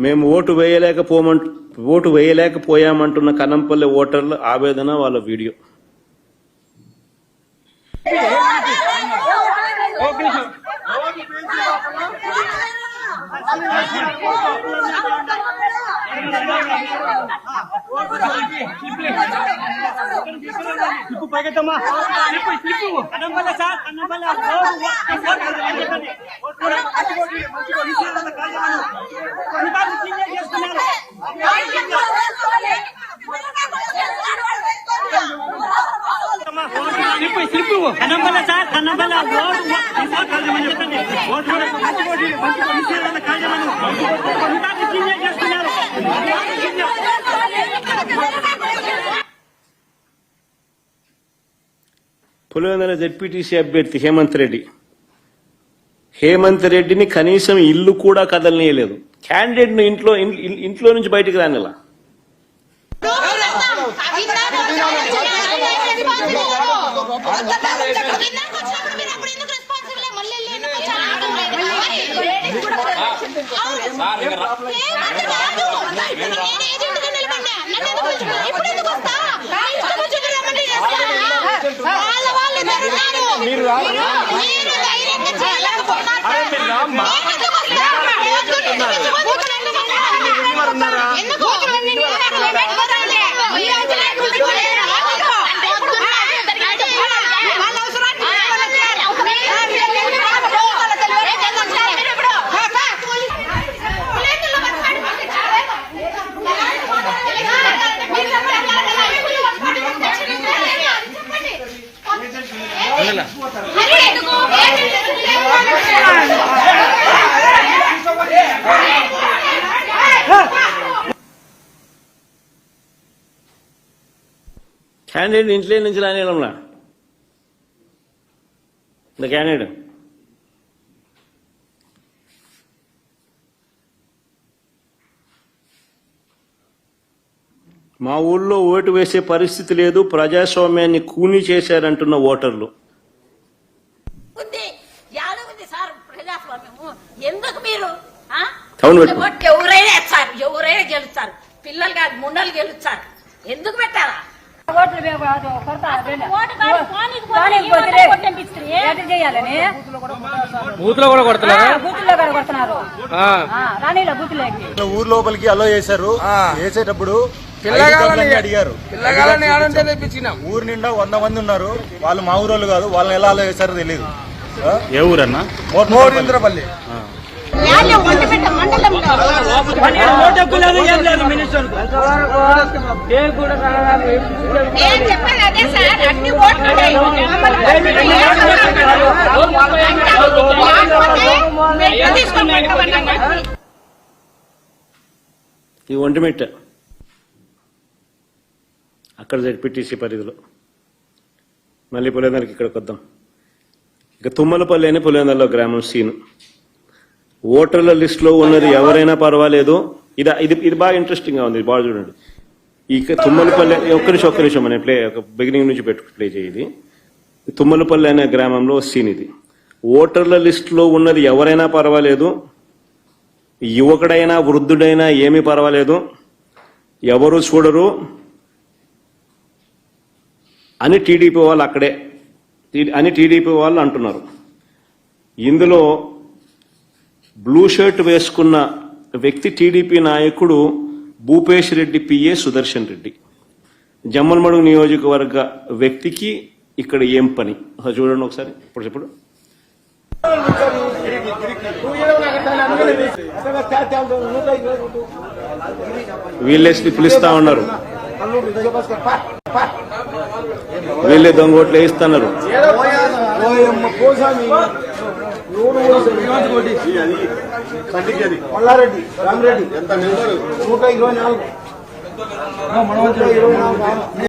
మేము ఓటు వేయలేకపోయామంటున్న కనంపల్లి ఓటర్ల ఆవేదన, వాళ్ళ వీడియో. పులివెందుల జెడ్పీటీసీ అభ్యర్థి హేమంత్ రెడ్డిని కనీసం ఇల్లు కూడా కదలనీయలేదు. క్యాండిడేట్ ను ఇంట్లో నుంచి బయటికి రానిలా. క్యాండిడేట్ ఇంట్లో నుంచి రానిలా క్యాండిడేట్ మా ఊళ్ళో ఓటు వేసే పరిస్థితి లేదు, ప్రజాస్వామ్యాన్ని కూని చేశారంటున్న ఓటర్లు. ఎందుకు మీరు ఎవరైనా గెలుస్తారు, పిల్లలు కాదు ముండలు గెలుస్తారు, ఎందుకు పెట్టాలా? ఊరు లోపలికి అలో చేశారు. వేసేటప్పుడు అడిగారు. ఊరు నిండా 100 మంది ఉన్నారు. వాళ్ళు మా ఊరోళ్ళు కాదు. వాళ్ళని ఎలా అలో చేశారో తెలియదు. ఏ ఊరన్నా? మోరింద్రపల్లి. ఈ ఒంటిమిట్ట అక్కడ జెడ్పీటీసీ పరిధిలో. మళ్ళీ పులివెందులకి ఇక్కడికి వద్దాం. ఇక తుమ్మలపల్లి అని పులివెందులలో గ్రామం సీను. ఓటర్ల లిస్ట్ లో ఉన్నది ఎవరైనా పర్వాలేదు. ఇది బాగా ఇంట్రెస్టింగ్ గా ఉంది, బాగా చూడండి. ఇక తుమ్మలపల్లి ఒక్క నిమిషం మనం బిగినింగ్ నుంచి ప్లే చేయాలి. తుమ్మలపల్లి అనే గ్రామంలో సీన్ ఇది. ఓటర్ల లిస్ట్ లో ఉన్నది ఎవరైనా పర్వాలేదు, యువకుడైనా వృద్ధుడైనా ఏమీ పర్వాలేదు, ఎవరు చూడరు అని టీడీపీ వాళ్ళు అంటున్నారు. ఇందులో బ్లూ షర్ట్ వేసుకున్న వ్యక్తి టీడీపీ నాయకుడు భూపేష్ రెడ్డి పిఏ సుదర్శన్ రెడ్డి. జమ్మలమడుగు నియోజకవర్గ వ్యక్తికి ఇక్కడ ఏం పని చూడండి ఒకసారి. ఇప్పుడు వీళ్ళే పిలుస్తా ఉన్నారు, వీళ్ళే దొంగోట్లు వేయిస్తున్నారు. మల్లారెడ్డి రామరెడ్డి 124